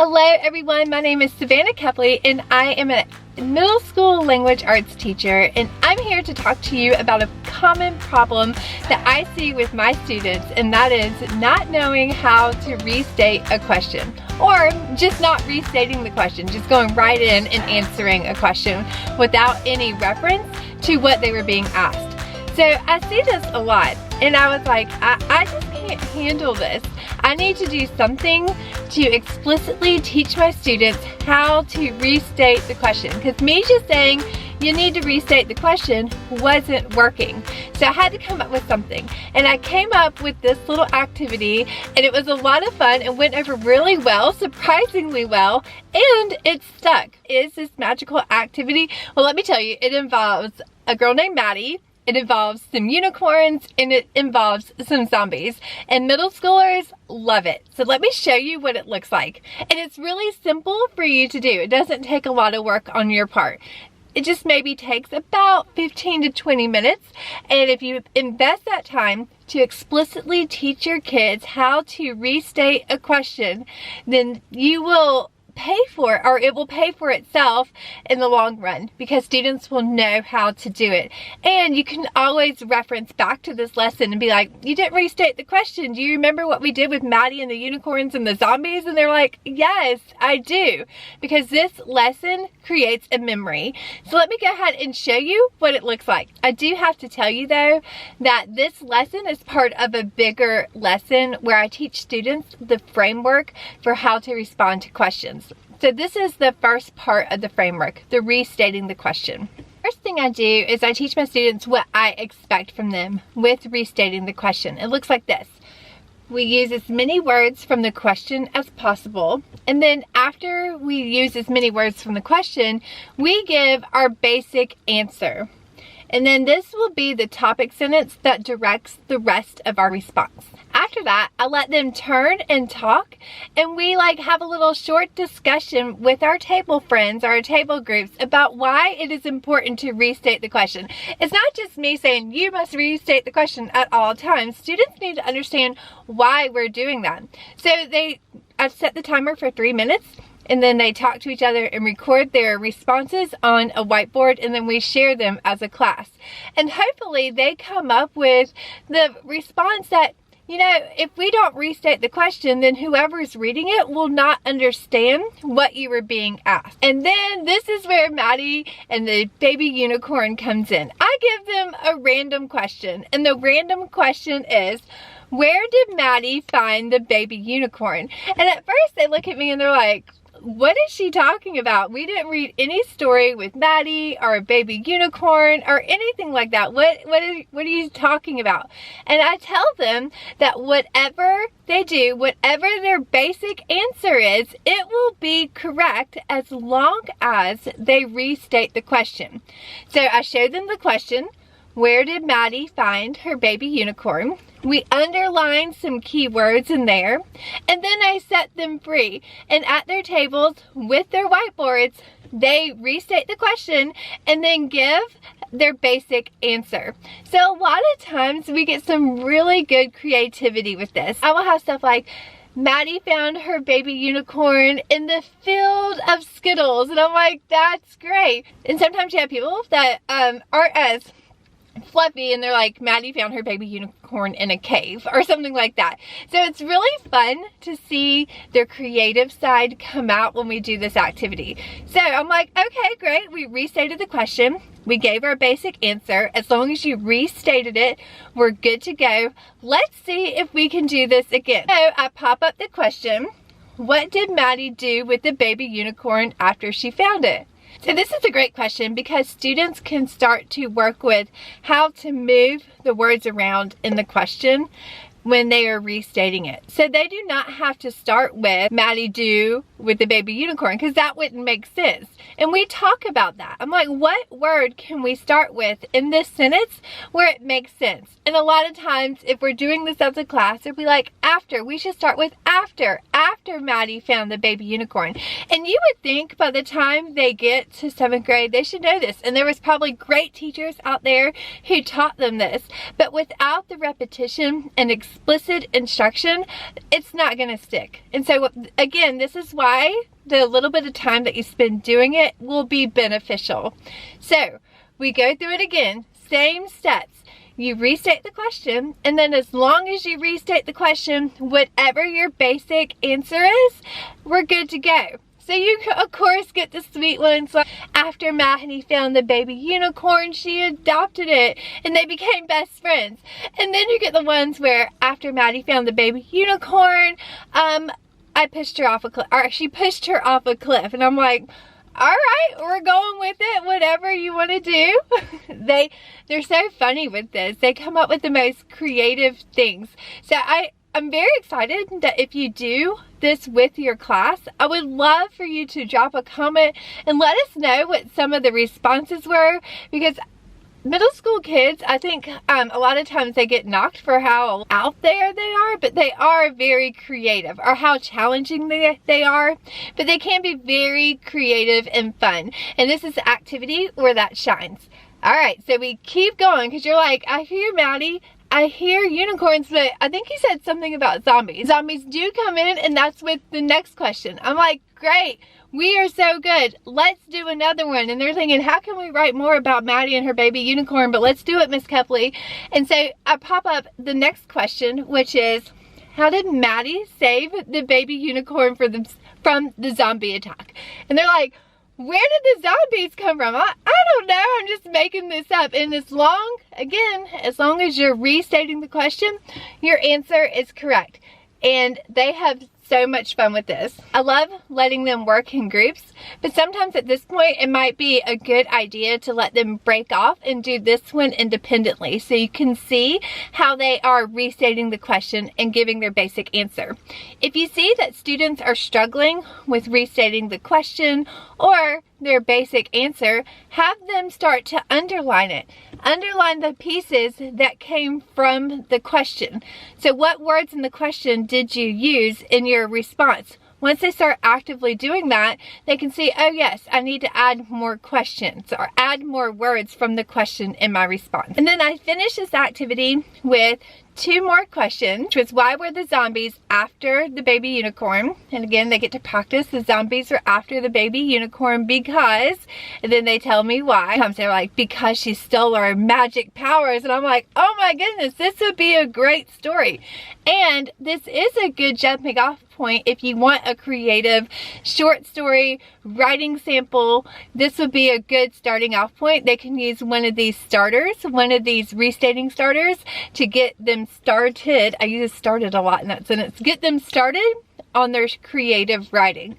Hello everyone, my name is Savannah Kepley and I am a middle school language arts teacher, and I'm here to talk to you about a common problem that I see with my students, and that is not knowing how to restate a question, or just not restating the question, just going right in and answering a question without any reference to what they were being asked. So I see this a lot, and I was like, I just can't handle this. I need to do something to explicitly teach my students how to restate the question, because me just saying you need to restate the question wasn't working. So I had to come up with something, and I came up with this little activity, and it was a lot of fun and went over really well, surprisingly well, and it stuck. Is this magical activity? Well, let me tell you, it involves a girl named Maddie. It involves some unicorns, and it involves some zombies, and middle schoolers love it. So let me show you what it looks like. And it's really simple for you to do. It doesn't take a lot of work on your part. It just maybe takes about 15 to 20 minutes. And if you invest that time to explicitly teach your kids how to restate a question, then you will pay for it, or it will pay for itself in the long run, because students will know how to do it. And you can always reference back to this lesson and be like, you didn't restate the question. Do you remember what we did with Maddie and the unicorns and the zombies? And they're like, yes, I do, because this lesson creates a memory. So let me go ahead and show you what it looks like. I do have to tell you though that this lesson is part of a bigger lesson where I teach students the framework for how to respond to questions. So this is the first part of the framework, the restating the question. First thing I do is I teach my students what I expect from them with restating the question. It looks like this. We use as many words from the question as possible, and then after we use as many words from the question, we give our basic answer. And then this will be the topic sentence that directs the rest of our response. After that, I let them turn and talk, and we have a little short discussion with our table friends, our table groups, about why it is important to restate the question. It's not just me saying you must restate the question at all times. Students need to understand why we're doing that. So I've set the timer for 3 minutes. And then they talk to each other and record their responses on a whiteboard, and then we share them as a class. And hopefully they come up with the response that, you know, if we don't restate the question, then whoever's reading it will not understand what you were being asked. And then this is where Maddie and the baby unicorn comes in. I give them a random question, and the random question is, where did Maddie find the baby unicorn? And at first they look at me and they're like, what is she talking about? We didn't read any story with Maddie or a baby unicorn or anything like that. What are you talking about? And I tell them that whatever they do, whatever their basic answer is, it will be correct as long as they restate the question. So I show them the question. Where did Maddie find her baby unicorn? We underline some keywords in there, and then I set them free. And at their tables with their whiteboards, they restate the question and then give their basic answer. So a lot of times we get some really good creativity with this. I will have stuff like, Maddie found her baby unicorn in the field of Skittles. And I'm like, that's great. And sometimes you have people that aren't as fluffy, and they're like, Maddie found her baby unicorn in a cave or something like that. So it's really fun to see their creative side come out when we do this activity. So I'm like, okay, great. We restated the question. We gave our basic answer. As long as you restated it, we're good to go. Let's see if we can do this again. So I pop up the question. What did Maddie do with the baby unicorn after she found it? So this is a great question, because students can start to work with how to move the words around in the question when they are restating it. So they do not have to start with Maddie do with the baby unicorn, because that wouldn't make sense. And we talk about that. I'm like, what word can we start with in this sentence where it makes sense? And a lot of times if we're doing this as a class, it'll be like after. We should start with after Maddie found the baby unicorn. And you would think by the time they get to 7th grade, they should know this. And there was probably great teachers out there who taught them this. But without the repetition and explicit instruction, it's not going to stick. And so again, this is why why the little bit of time that you spend doing it will be beneficial. So we go through it again, same steps. You restate the question, and then as long as you restate the question, whatever your basic answer is, we're good to go. So you, of course, get the sweet ones like, after Maddie found the baby unicorn, she adopted it, and they became best friends. And then you get the ones where after Maddie found the baby unicorn, I pushed her off a cliff, or she pushed her off a cliff. And I'm like, all right, we're going with it, whatever you want to do. They're so funny with this. They come up with the most creative things. So I'm very excited that if you do this with your class, I would love for you to drop a comment and let us know what some of the responses were, because middle school kids, I think a lot of times they get knocked for how out there they are, but they are very creative, or how challenging they are, but they can be very creative and fun. And this is the activity where that shines. All right, so we keep going, because you're like, I hear Maddie, I hear unicorns, but I think he said something about zombies. Zombies do come in, and that's with the next question. I'm like, great. We are so good. Let's do another one. And they're thinking, how can we write more about Maddie and her baby unicorn? But let's do it, Miss Kepley. And so I pop up the next question, which is, how did Maddie save the baby unicorn from the zombie attack? And they're like, where did the zombies come from? I don't know. I'm just making this up. And as long as you're restating the question, your answer is correct. And they have so much fun with this. I love letting them work in groups, but sometimes at this point it might be a good idea to let them break off and do this one independently, so you can see how they are restating the question and giving their basic answer. If you see that students are struggling with restating the question or their basic answer, have them start to underline it. Underline the pieces that came from the question. So what words in the question did you use in your response? Once they start actively doing that, they can see, oh yes, I need to add more questions or add more words from the question in my response. And then I finish this activity with 2 more questions, which was, why were the zombies after the baby unicorn? And again, they get to practice the zombies are after the baby unicorn because, and then they tell me why. They're like, because she stole our magic powers. And I'm like, oh my goodness, this would be a great story. And this is a good jumping off point if you want a creative short story writing sample. This would be a good starting off point. They can use one of these starters, one of these restating starters, to get them started. I use started a lot in that sentence. Get them started on their creative writing.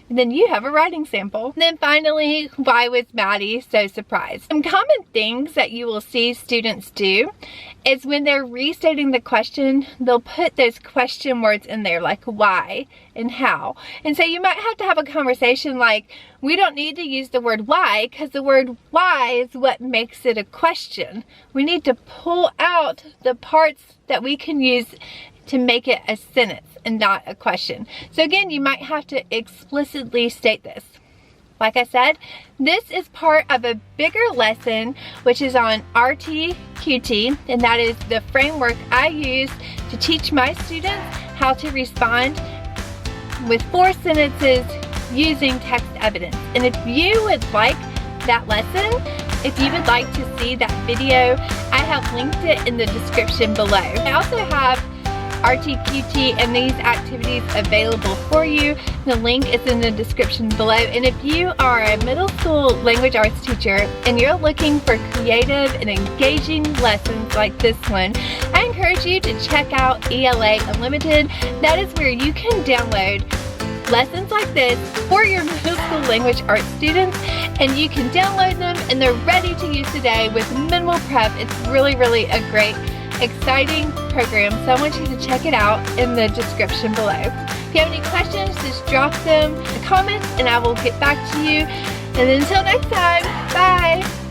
And then you have a writing sample. And then finally, why was Maddie so surprised? Some common things that you will see students do is when they're restating the question, they'll put those question words in there, like why and how. And so you might have to have a conversation like, we don't need to use the word why, because the word why is what makes it a question. We need to pull out the parts that we can use to make it a sentence and not a question. So again, you might have to explicitly state this. Like I said, this is part of a bigger lesson, which is on RTQT, and that is the framework I use to teach my students how to respond with 4 sentences using text evidence. And if you would like that lesson, if you would like to see that video, I have linked it in the description below. I also have RTQT and these activities available for you. The link is in the description below. And if you are a middle school language arts teacher and you're looking for creative and engaging lessons like this one, I encourage you to check out ELA Unlimited. That is where you can download lessons like this for your middle school language arts students, and you can download them and they're ready to use today with minimal prep. It's really a great, exciting program, so I want you to check it out in the description below. If you have any questions, just drop them in the comments and I will get back to you. And until next time, bye!